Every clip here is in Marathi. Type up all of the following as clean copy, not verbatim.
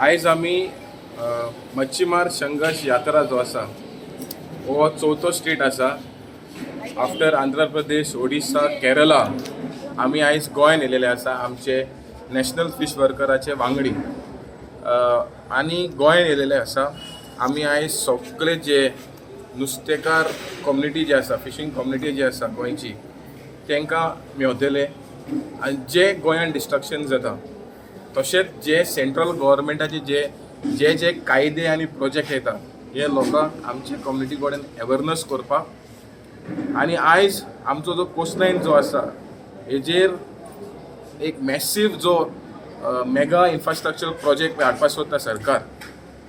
आयज आमी मच्छीमार संघर्ष यात्रा जो आसा हो चवथो स्टेट आसा. आफ्टर आंध्र प्रदेश, ओडिशा, केरला आमी आयज गोंयान येयलेले आसा आमचे नॅशनल फीश वर्कराचे वांगडी. आनी गोंयान येयलेले आसा आमी आयज सगळे जे नुस्तेकार कम्युनिटी जी आसा, फिशींग कम्युनिटी जी आसा गोंयची, तांकां मेवतले. आनी जे गोंयान डिस्ट्रक्शन जाता तशेंच जे सेंट्रल गव्हर्मेंटाचे जे जे कायदे आनी प्रोजेक्ट येता हे लोकांक आमच्या कम्युनिटी कडेन अवेरनस करपाक. आनी आयज आमचो जो कोस्टलायन जो आसा हेजेर एक मॅसीव जो मेगा इन्फ्रास्ट्रक्चर प्रोजेक्ट हाडपाक सोदता सरकार.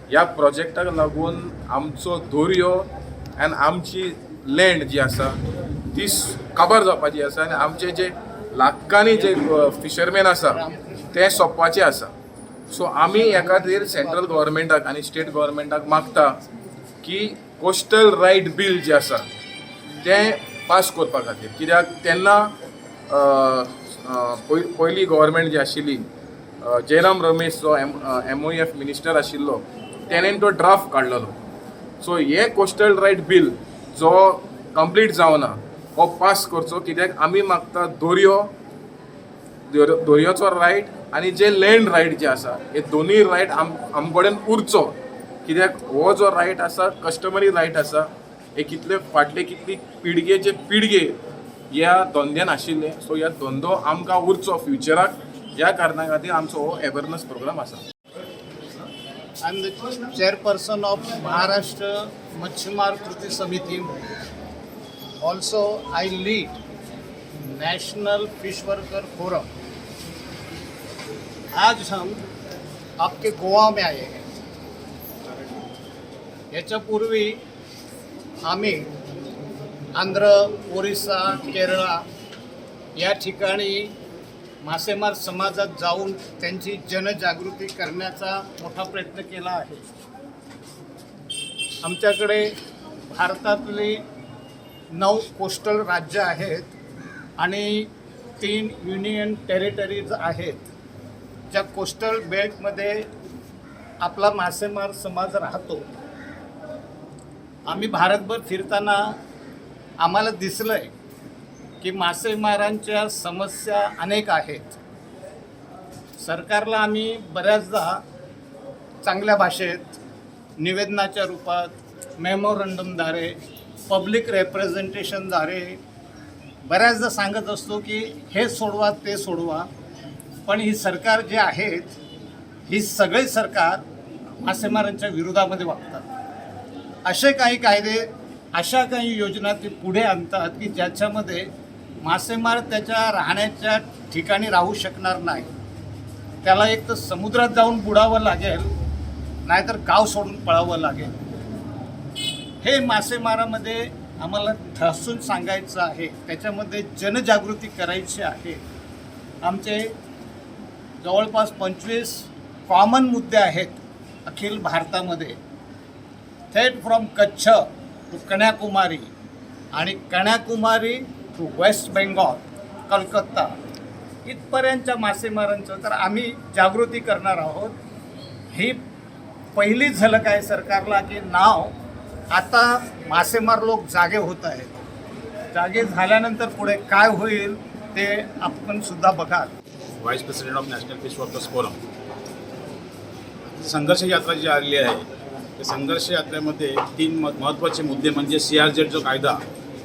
ह्या प्रोजेक्टाक लागून आमचो दर्यो आनी आमची लँड जी आसा ती काबार जावपाची आसा आनी आमचे जे लाखांनी जे फिशरमॅन आसा ते सोंपपाचे आसा. सो आमी ह्या खातीर सेंट्रल गव्हर्मेंटाक आनी स्टेट गव्हर्मेंटाक मागता की कोस्टल रायट बील जे आसा तें पास करपा खातीर. कित्याक तेन्ना पयली गव्हर्मेंट जी आशिल्ली, जयराम रमेश जो MOEF मिनिस्टर आशिल्लो, तेणेन तो ड्राफ्ट काडलेलो. सो हे कोस्टल रायट बील जो कंप्लीट जावना हो पास करचो. कित्याक आमी मागता दर्याचो रायट आनी जे लँड रायट जे आसा हे दोनूय रायट आम कडेन उरचो. कित्याक हो जो रायट आसा कस्टमरी रायट आसा हे फाटले कितली पिळगेचे पिळगे ह्या धंद्यान आशिल्ले. सो ह्या धंदो आमकां उरचो फ्युचराक. ह्या कारणा खातीर आमचो हो अवेरनस प्रोग्राम आसा. I'm the chairperson of Maharashtra Machhimar Kriti Samiti. Also, I lead National Fish Worker Forum. आज हम आपके गोवा में आए हैं. याच्यापूर्वी आम्ही आंध्र, ओरिसा, केरळा या ठिकाणी मासेमार समाजात जाऊन त्यांची जनजागृती करण्याचा मोठा प्रयत्न केला आहे. आमच्याकडे भारतातली 9 कोस्टल राज्य आहेत आणि 3 युनियन टेरिटरीज आहेत. ज्या कोस्टल बेल्टमध्ये आपला मासेमार समाज राहतो. आम्ही भारतभर फिरताना आम्हाला दिसलं आहे की मासेमारांच्या समस्या अनेक आहेत. सरकारला आम्ही बऱ्याचदा चांगल्या भाषेत निवेदनाच्या रूपात, मेमोरंडमद्वारे, पब्लिक रेप्रेझेंटेशनद्वारे बऱ्याचदा सांगत असतो की हे सोडवा ते सोडवा. पण ही सरकार जे आहेत ही सगळे सरकार मासेमारांच्या विरोधामध्ये वागतात. असे काही कायदे, अशा काही योजना ते पुढे आणतात की ज्याच्यामध्ये मासेमार त्याच्या राहण्याच्या ठिकाणी राहू शकणार नाही. त्याला एक तर समुद्रात जाऊन बुडावं लागेल, नाहीतर गाव सोडून पळावं लागेल. हे मासेमारामध्ये आम्हाला ठासून सांगायचं आहे. त्याच्यामध्ये जनजागृती करायची आहे. आमचे जवळपास 25 कॉमन मुद्दे आहेत अखिल भारतामध्ये. थेट फ्रॉम कच्छ टू कन्याकुमारी आणि कन्याकुमारी टू वेस्ट बेंगॉल, कलकत्ता इथपर्यंतच्या मासेमारांचं तर आम्ही जागृती करणार आहोत. ही पहिली झलक आहे सरकारला की नाव आता मासेमार लोक जागे होत आहेत. जागे झाल्यानंतर पुढे काय होईल ते आपण सुद्धा बघाल. Vice president of national fish workers forum संघर्ष यात्रा जी आलेली आहे त्या संघर्ष यात्रेमध्ये 3 महत्त्वाचे मुद्दे म्हणजे CRZ जो कायदा,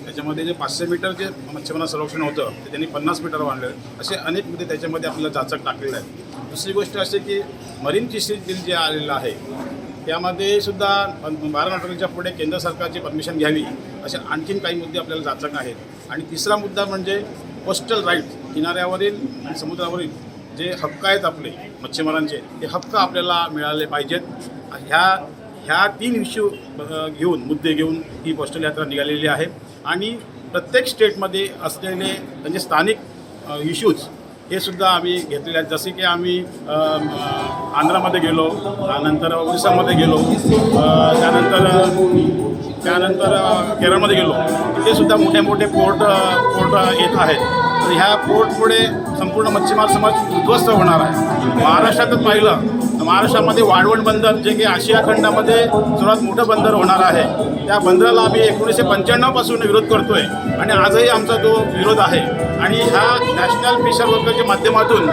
त्याच्यामध्ये जे 500 मीटर जे मच्छीमार संरक्षण होतं ते त्यांनी 50 मीटर वाढलं. असे अनेक मुद्दे त्याच्यामध्ये आपल्याला जाचक टाकलेलं आहे. दुसरी गोष्ट अशी की मरीन फिशरीज बिल जे आलेलं आहे त्यामध्ये सुद्धा 12 नोव्हेंबरच्या पुढे केंद्र सरकारची परमिशन घ्यावी असे आणखीन काही मुद्दे आपल्याला जाचक आहेत. आणि तिसरा मुद्दा म्हणजे कोस्टल राईट, किनाऱ्यावरील आणि समुद्रावरील जे हक्क आहेत आपले मच्छीमारांचे ते हक्क आपल्याला मिळाले पाहिजेत. ह्या 3 इश्यू घेऊन, मुद्दे घेऊन ही कोस्टल यात्रा निघालेली आहे. आणि प्रत्येक स्टेटमध्ये असलेले त्यांचे स्थानिक इश्यूज हे सुद्धा आम्ही घेतलेले आहेत. जसे की आम्ही आंध्रामध्ये गेलो, त्यानंतर ओरिसामध्ये गेलो, त्यानंतर केरळमध्ये गेलो. तिथे सुद्धा मोठे मोठे पोर्ट येत आहेत. तर ह्या पोर्टमुळे संपूर्ण मच्छीमार समाज उद्ध्वस्त होणार आहे. महाराष्ट्रातच पाहिलं तर महाराष्ट्रामध्ये वाढवण बंदर जे की आशिया खंडामध्ये सर्वात मोठं बंदर होणार आहे, त्या बंदराला आम्ही 1995 पासून विरोध करतोय आणि आजही आमचा तो विरोध आहे. आणि ह्या नॅशनल फिशर वर्करच्या माध्यमातून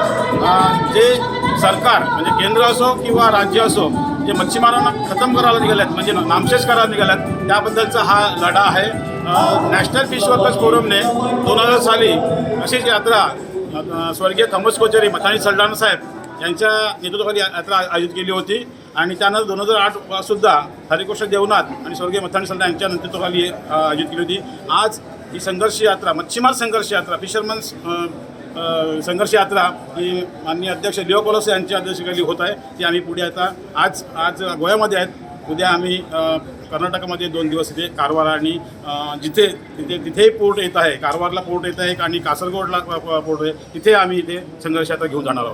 जे सरकार म्हणजे केंद्र असो किंवा राज्य असो जे मच्छीमारांना खतम करायला निघाल्यात म्हणजे नामशेष करायला निघाल्यात त्याबद्दलचा हा लढा आहे. नॅशनल फिश वर्कर्स फोरमने 2000 साली अशीच यात्रा स्वर्गीय थॉमस कोचरी मथानी सल्डाना साहेब यांच्या नेतृत्वाखाली यात्रा आयोजित केली होती आणि त्यानंतर 2008 सुद्धा हरिकृष्ण देवनाथ आणि स्वर्गीय मथानी सल्डाना यांच्या नेतृत्वाखाली आयोजित केली होती. आज ही संघर्ष यात्रा मच्छीमार संघर्ष यात्रा फिशरमन्स संघर्ष यात्रा ही माननीय अध्यक्ष लिओ कोलोसे यांच्या अध्यक्षतेखाली होत आहे. ती आम्ही पुढे आता आज गोव्यामध्ये आहेत. उद्या आम्ही कर्नाटकामध्ये 2 दिवस इथे कारवार आणि तिथेही पोर्ट येत आहे, कारवारला पोर्ट येत आहे आणि कासरगोडला पोर्ट आहे, तिथे आम्ही इथे संघर्ष यात्रा घेऊन जाणार आहोत.